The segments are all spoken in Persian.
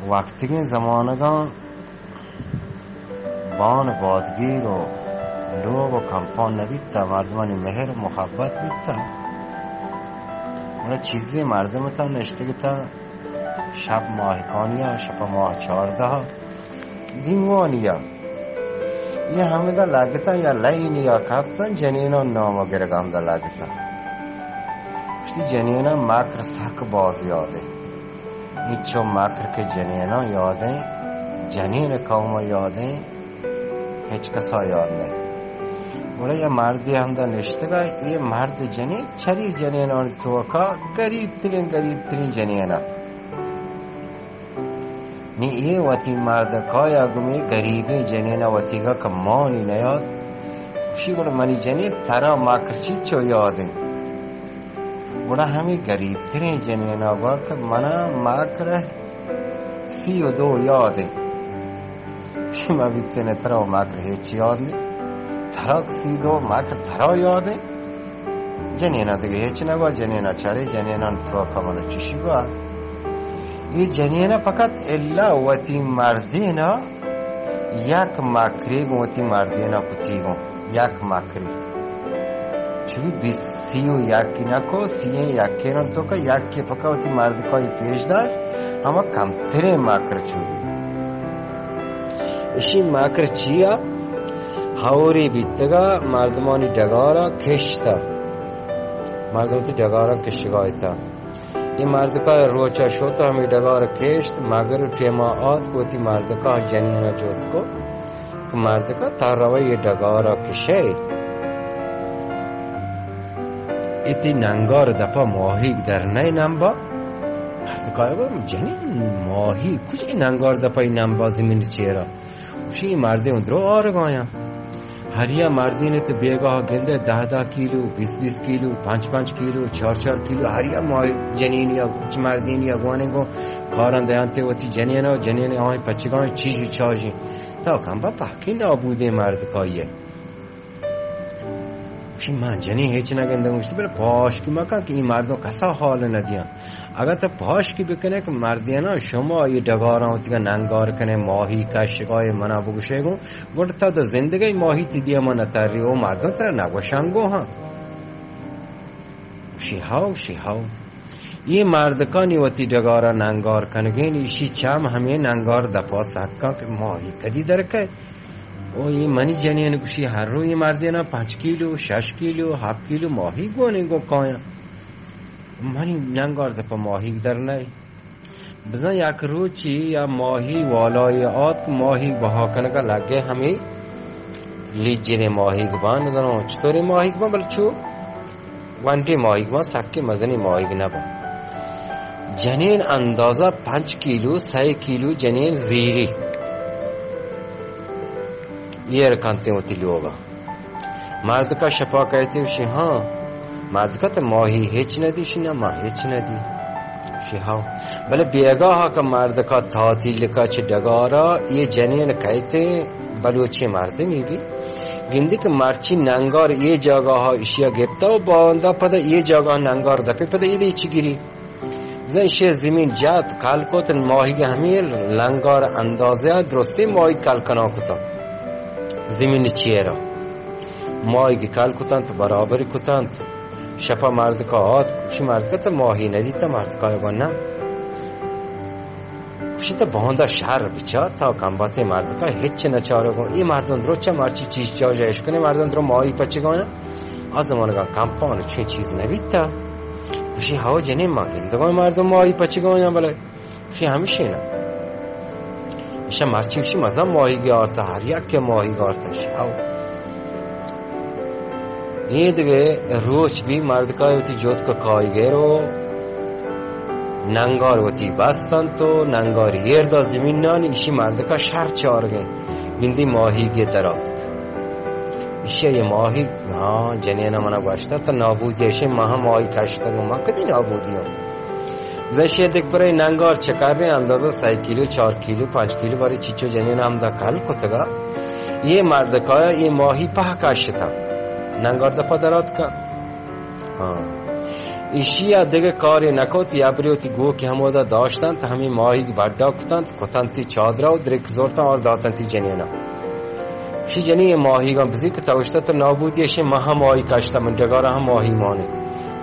وقتی که زمانگان بان بادگیر و لوگ و کمپان نبیتا مردمانی مهر و محبت بیتا اونا چیزی مردم تا نشته تا شب ماهکانی ها شب ماه 14 دیموانی ها یه همه دا لگتا یا لینی یا کپتن جنین ها نامو گرگان دا لگتا پشتی جنین ها مکر سک باز یاده ایچو مکر که جنین ها یاده جنین قوم یاده هیچ کسا یاد نه بولا یه مردی هم دا نشتگاه یه مرد جنین چری جنین ها توکا گریب ترین جنین ها نی یه وطی مرد کایا گمی گریبی جنین ها وطی گا کمانی نیاد شی بولا منی جنین ترا ماکرچی چو یاده بولا همی گریب ترین جنین ها گا که منا ماکر 32 یاده ما بیتنه ترا ماکر هیچ یاد نی ترا 32 ماکر ترا یاده جنینا دیگه هیچ نگو جنینا چاره جنینا تو کامانو چشی گو این جنینا فقط الا وطی مردینا یک ماکری گو وطی مردینا کتی گو یک ماکری چوی 31 نکو 31 نو تو که یک فقط وطی مرد کایی پیش دار اما کم تره ماکر چوی اشی ماکر چیا هاوری بیتگا مردمانی دگارا کشتا مردمتی دگارا کشگایتا این مردکا روچا شوتا همی دگارا کشت مگر تیما آت کوتی مردکا جنینا جوز کو تو مردکا تاروی دگارا کشه ایتی ننگار دپا ماهی در نی نمبا مردکا گویم جنین ماهی کجای ننگار دپا این نمبا زمین چیرا وشی مردی اون درو آرگایا هریا مردین تو بیگاه گنده 10 کیلو 20 کیلو 5 کیلو 4 کیلو هریا ما جنین یا کچ مردین یا گوانه گو کاران دیانته وتی جنین آهی پچگاه چیزی چاجی تا کم با پاکی نابوده مرد کاییه وشی من جنین هیچ نگنده گوشتی بله پاشکی مکن که این مردم کسا حال ندیان اگر تو پاشکی بکنه که مردیانا شما یه دگاران تیگه ننگار کنه ماهی کشگاه منا بگوشه گو گوڑ تا دا زندگی ماهی تیدیه من تری و مردم تر نگوشنگو ها شیهاو یه مردکانی وطی دگارا ننگار کنگین ایشی چم همه ننگار دپاس حقا که ماهی کدی درکه او یه منی جنین کشی هر روی مردیانا 5 کیلو 6 کیلو 7 کیلو ماهی گونه گو کایا منی ننگار دپا ماهی در نی بزن یک روچی یا ماهی والای آت ماهی بها کنگا لگه همی لیجین ماهی گبان نزنو چطوری ماهی گبان بل چو وانتی ماهی گبان سکی مزنی ماهی گنبان جنین اندازه 5 کیلو 3 کیلو جنین زیری یہ رکانتے ہوتی لوگا مرد کا شپا کہتے ہوشی ہاں مرد کا تو ماهی هیچ ندی شینا ما هیچ ندی شیهاو بله بیگاه که مرد کا تعطیل کا چه دگارا یه جنین کهته بلوچی مرد میبی گندی که مرچی ننگار یه جاگاه ها اشیا گفتا و باوندا پده یه جاگاه ننگار دپی پده یه چی گیری زن شه زمین جات کال کوتن ماهی که همیر لنگار اندازه درسته ماهی کال کنا کتا زمین چیه را ماهی که کال کتن تو برابری کتن شپا مرد که آد کشی مرد که تا ماهی ندیتا مرد که آیگان نه کشی تا بانده شهر بچار تا کمباته مرد که هیچ نچاره گون ای مردان درو چه مرچی چیز جا جایش کنه مردان درو ماهی پچه گونه از زمانگان کمپانو چه چیز نبیتا کشی هوا جنین ما گندگان مردان ماهی پچه گونه بله کشی همیشه نه ایشا مرچی وشی مزم ماهی گارتا هر یک که ماهی گارتا شاو این دیگه روش بی مردکای وتی جوت کا کایگر و ننگار وتی بستن تو ننگار هیر دا زمین نان ایشی مردکا شهر چارگه گندی ماهی گه درات ایشی یه ماهی ها جنینا منا باشتا تا نابودی ایشی ماها ماهی کشتا گو ما کدی نابودی هم زشی دیک برای ننگار چکر رहे اندازه 3 کیلو 4 کیلو 5 کیلو باری چیچو جنینا هم دا کل کتگا یه مردکای یه ماهی پاه کشتا ننگار دپا درات کا ایشیا دیگه کاری نکوت یا بریوتی گو که همودا داشتند همین ماهی بڑا کتنتی چادر و درک زورتن اور داتنتی جنینا شی جنی ماهی گام بزی که تاوشتا تو نابودیش ما هم ماهی کاشتا من دگارا هم ماهی مانه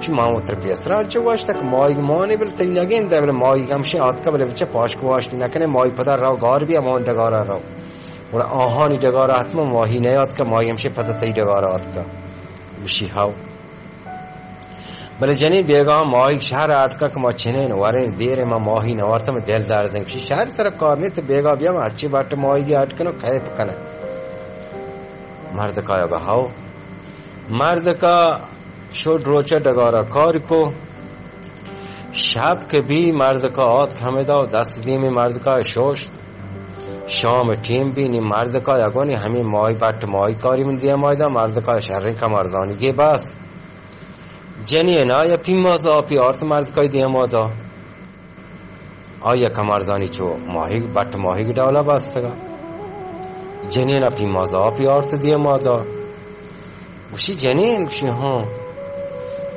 شی مامو ترپیسران چه واشتا که ماهی مانه بل تی نگین ده بل ماهی گام شی آت که بل بچه پاشکو واشتی نکنه ماهی پدر راو گار بیا مان دگارا راو اور آهانی دگارا حتما ماهی نیاد که ماهی همشه پدر تی دگارا آت که وشی هاو بله جنی بیگاه ماهی شهر آتکا که ما چنین وارن دیر ما ماهی نوارتم دل داردن شی شهر طرف کار نیت بیگاه بیا ما اچھی بات ماهی گی آتکنو کھائے پکنه مرد کا یا هاو مرد کا شد روچه دگارا کار کو شب که بی مرد کا آت خمیده و دست دیم مرد کا شوش شام تیم بی نی مرد کا یگونی همین ماهی بات ماهی کاری من دیم آیده مرد کا شهرین کا مرزانی گی بس جنی نا یا پیماز آپی آرت مرد کای دیم آدا آیا کمرزانی چو ماهی بات ماهی گداولا باستگا جنین پیماز آپی آرت دیم آدا وشی جنین وشی ها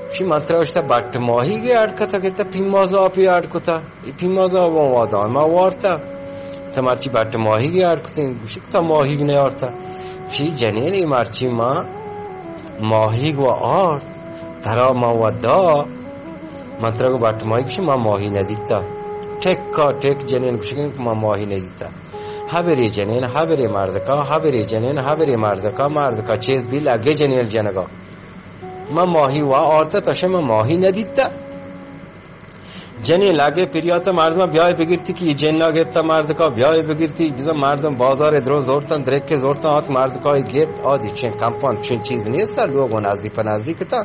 وشی منطره وشتا بات ماهی گی آد کتا که تا پیماز آپی آد کتا ای پیماز آپی آدا ما وارتا تا مرچی بات ماهی گی آد کتا وشی کتا ماهی گی نیارتا وشی جنین ای مرچی ما ماهی گو آرت ترا ما ودا منطره گو بات ماهی کشی ما ماهی ندیتا تک جنین کشی که ما ماهی ندیتا haberi janin haberi mardaka mardaka چیز بی لگه جنین جنگا ما ماهی و آرتا تشه ما ماهی ندیدتا جنین لگه پریاتا مردم بیای بگیرتی که جن لگه تا مردکا بیای بگیرتی بیزا مردم بازار درو زورتن درک زورتن آت مردکای گیت آدی چین کمپان چین چیز نیست لوگو نزدیک تا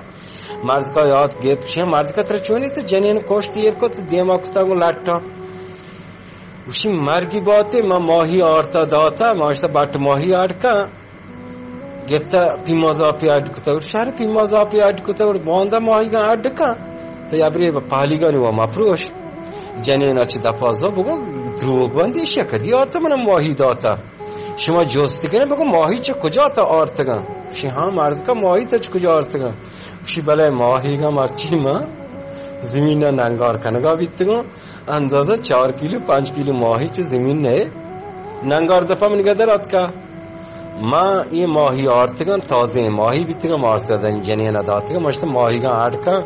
مردکای آت گیت چین مردکا تر چونی تو جنین کوشتی یر کت دیما کتا گو لٹا وشی مرگی باته ما ماهی آرتا داتا ماشتا بات ماهی آرکا گفتا پیمازا پی آرد کتا شهر پیمازا پی آرد کتا باندا ماهی گا آرد کا تو یابری پالی گانی و مپروش جنین اچ دفازا بگو دروغ بندی شکدی آرتا من ماهی داتا شما جستی کنه بگو ماهی چه کجا تا آرتا گا وشی ها مرد کا ماهی تا چه کجا آرتا گا وشی بله ماهی گا مرچی ما زمین ننگار کنگا بیتگو اندازه 4 کیلو 5 کیلو ماهی چه زمین نه ننگار دفعه من گدر آت که ما این ماهی آرتگان تازه ماهی بیتگم آرتگان جنین اداتگم ماشتا ماهی گان آرکا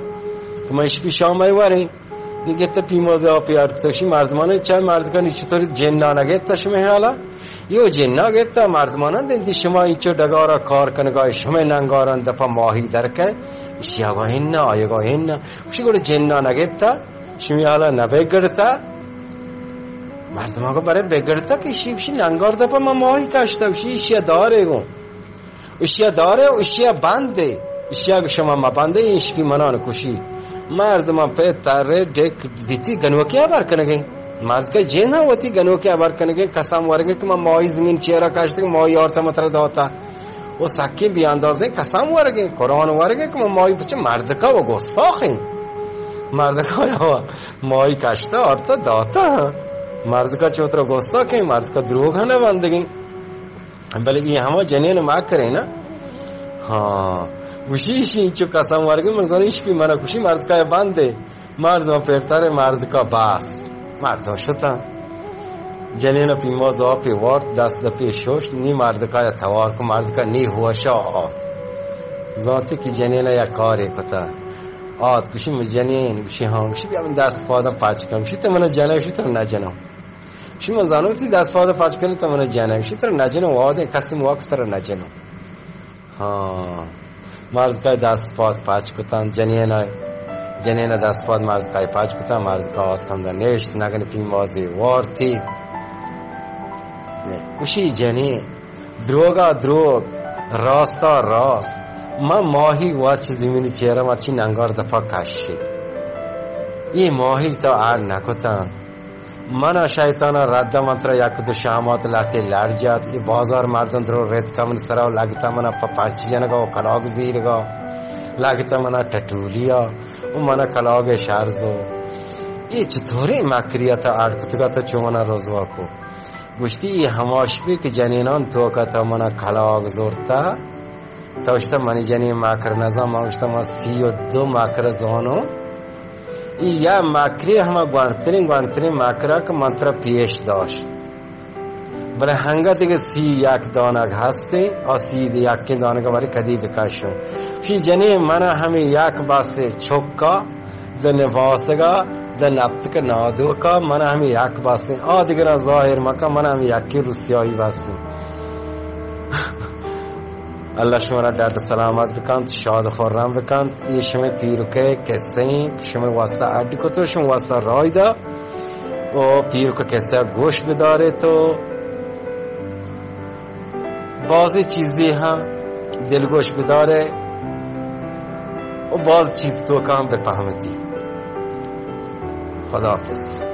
که ما اشکی شام ایواری نگفتا پیمازه آپی آرکتاشی مردمانه چه مردگانی چطوری جنانا گفتا شما حالا یو جنا گفتا مردمانه دینتی شما اینچو دگارا کار کنگاه شما ننگاران دفعه ماهی درکه اشیاغا هننا آیگا هننا وشی گوڑه جنا نگفتا شمی حالا نبگرتا مردم آقا برای بگرتا که شی ننگار دپا ما ماهی کشتا وشی اشیا داره گون اشیا داره و اشیا بنده اشیا شما ما بنده اینشکی منان کشی مردم آقا پی تاره دیک دیتی گنوکی بر کنگی مرد که جن ها وطی گنوکی بر کنگی قسم ورگی که ما ماهی زمین چیرا کشتا که ماهی آرتا مطرد داتا و سکی بی اندازه قسم ورگی قرآن ورگی که ما ماهی بچه مردکا و گستاخی مردکا یا ماهی کشتا آرتا داتا مردکا چوتر گستاخی مردکا دروغ هنه بندگی بله این همه جنین ما کرے نا ها وشیشی اینچو قسم ورگی مرزان ایش بی منو کشی مردکا بنده مردم پیرتر مردکا باس مردم شتا جنین پیماز آپی وارد دست دپی شوش نی مردکا توار کو مردکا نی هوشا آت ذاتی که جنین یا کاری کتا آت کشی من جنین کشی ها کشی بیا من دست پادم پاچ کنم کشی تو من جنم کشی تو نجنم کشی من زانو تی دست پادم پاچ کنی تو من جنم کشی تو نجنم واده کسی موقع تو نجنم ها مردکا دست پاد پاچ کتن جنین دست پاد مردکا پاچ کتن مردکا آت کم در نشت نگن پیمازی وارتی کشی جنین دروگا دروگ راستا راست ما ماهی واچ زمینی چهره مرچی ننگار دفعه کشید این ماهی تا آر نکتن من شیطان رد منتر یک دو شامات لاتی لڑ جات ای بازار مردم درو رد کمن سراو لگتا منا پاچی جنگا و کلاگ زیرگا لگتا منا ٹٹولیا و منا کلاگ شارزو ای چطوری مکریتا آر کتگا تا چومنا روزوا کو گوشتی ای هماش بی که جنینان تو کتا منا کلاگ زورتا توشتا منی جنین ماکر نظام ماشتا ما 32 ماکر زانو یا مکری همه گوانترین مکره که منطره پیش داشت برای هنگاتی که 31 دانگ هستی و 31 دانگ برای کدی بکشون فی جنی من همه یک باس چوکا در نفاسگا در نبتک نادوکا من همه یک باسی دیگر ظاهر مکا من همه یکی روسیایی باسی الله شما را درد سلامت بکند شاد خورم بکند این شما پیروکه کسی شما واسطه اردی کتو شما واسطه رای دا و پیروکه کسی گوش بداره تو بعضی چیزی هم دلگوش بداره و بعض چیز تو کام بفهمتی. خداحافظ.